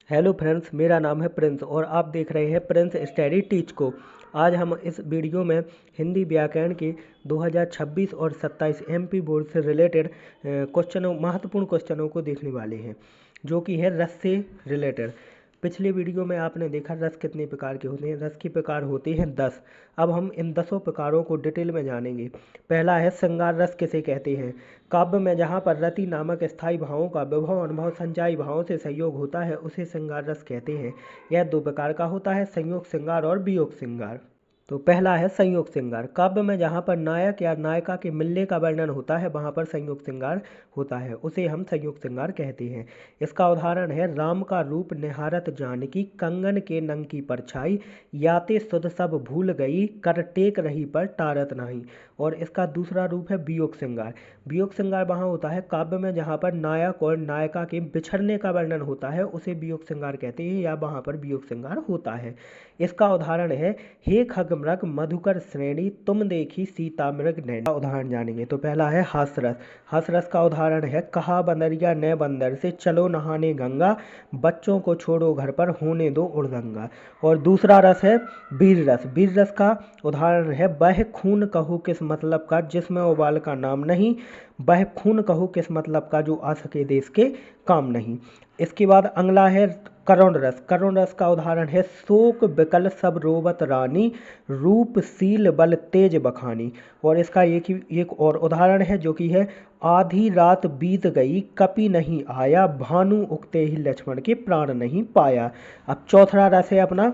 Hello friends, मेरा नाम है प्रिंस और आप देख रहे हैं प्रिंस स्टडी टीच को। आज हम इस वीडियो में हिंदी व्याकरण के 2026 और 27 एमपी बोर्ड से रिलेटेड महत्वपूर्ण क्वेश्चनों को देखने वाले हैं, जो कि है रस से रिलेटेड। पिछले वीडियो में आपने देखा रस कितने प्रकार के होते हैं। रस के प्रकार होते हैं 10। अब हम इन 10 प्रकारों को डिटेल में जानेंगे। पहला है श्रृंगार रस किसे कहते हैं। काव्य में जहाँ पर रति नामक स्थायी भावों का विभव अनुभव संचायी भावों से संयोग होता है उसे श्रृंगार रस कहते हैं। यह दो प्रकार का होता है, संयोग श्रृंगार और वियोग श्रृंगार। तो पहला है संयोग श्रृंगार। काव्य में जहाँ पर नायक या नायिका के मिलने का वर्णन होता है वहाँ पर संयोग श्रृंगार होता है, उसे हम संयोग श्रृंगार कहते हैं। इसका उदाहरण है राम का रूप निहारत जानकी, कंगन के नंग की परछाई, याते सुध सब भूल गई, कर टेक रही पर टारत नहीं। और इसका दूसरा रूप है वियोग श्रृंगार। वियोग श्रृंगार वहाँ होता है काव्य में जहाँ पर नायक और नायिका के बिछड़ने का वर्णन होता है उसे वियोग श्रृंगार कहते हैं, या वहाँ पर वियोग श्रृंगार होता है। इसका उदाहरण है हे खग मृग मधुकर श्रेणी, तुम देखी सीता मृग नैनी। उदाहरण जानेंगे। तो पहला है हास्यरस। हास्यरस का उदाहरण है कहा बंदरिया ने बंदर से, चलो नहाने गंगा, बच्चों को छोड़ो घर पर होने दो उड़दंगा। और दूसरा रस है वीर रस। वीर रस का उदाहरण है वह खून कहो किस मतलब का जिसमें उबाल का नाम नहीं, वह खून कहो किस मतलब का जो आ सके देश के काम नहीं। इसके बाद अगला है करुण रस। करुण रस का उदाहरण है शोक विकल सब रोवत रानी, रूपशील बल तेज बखानी। और इसका एक और उदाहरण है जो कि है आधी रात बीत गई कपि नहीं आया, भानु उगते ही लक्ष्मण के प्राण नहीं पाया। अब चौथा रस है अपना,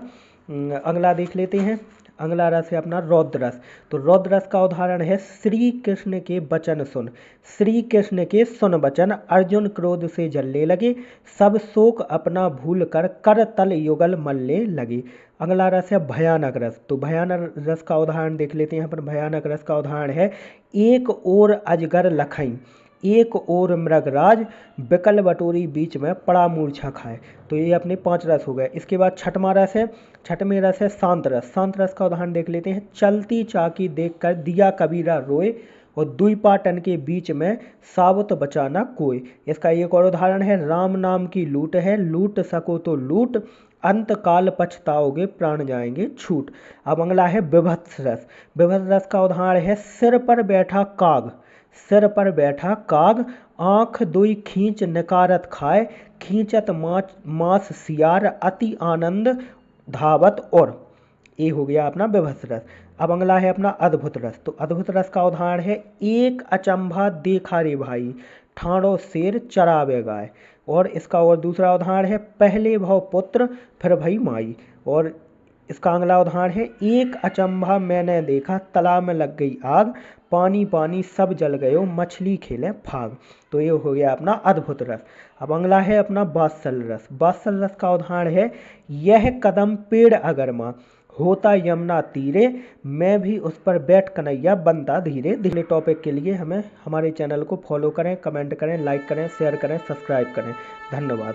अगला देख लेते हैं। अगला रस है अपना रौद्र रस। तो रौद्र रस का उदाहरण है श्री कृष्ण के वचन सुन, श्री कृष्ण के सुन वचन, अर्जुन क्रोध से जलने लगे, सब शोक अपना भूल कर कर तल युगल मलने लगे। अगला रस है भयानक रस। तो भयानक रस का उदाहरण देख लेते हैं। यहाँ पर भयानक रस का उदाहरण है एक ओर अजगर लखई, एक और मृगराज, बिकल बटोरी बीच में पड़ा मूर्छा खाए। तो ये अपने 5 रस हो गए। इसके बाद छठवां रस है, छठवें रस है शांत रस। शांत रस का उदाहरण देख लेते हैं चलती चाकी देखकर दिया कबीरा रोए, और दुई पाटन के बीच में साबुत बचाना कोई। इसका एक और उदाहरण है राम नाम की लूट है, लूट सको तो लूट, अंत काल पछताओगे प्राण जाएंगे छूट। अब अगला है विभत्स रस। विभत्स रस का उदाहरण है सिर पर बैठा काग, सिर पर बैठा काग, आंख दुई खींच नकारत खाए, खींचत मांस सियार, अति आनंद धावत। और ये हो गया अपना विभत्स रस। अब अगला है अपना अद्भुत रस। तो अद्भुत रस का उदाहरण है एक अचंभा देखा रे भाई, ठाणो शेर चरावे गाय। और इसका और दूसरा उदाहरण है पहले भव पुत्र फिर भई माई। और इसका अगला उदाहरण है एक अचंभा मैंने देखा, तालाब में लग गई आग, पानी पानी सब जल गयो, मछली खेले फाग। तो ये हो गया अपना अद्भुत रस। अब अगला है अपना वात्सल्य रस। वात्सल्य रस का उदाहरण है यह कदम पेड़ अगरमा, होता यमुना तीरे, मैं भी उस पर बैठ कन्हैया बनता धीरे धीरे। टॉपिक के लिए हमें हमारे चैनल को फॉलो करें, कमेंट करें, लाइक करें, शेयर करें, सब्सक्राइब करें। धन्यवाद।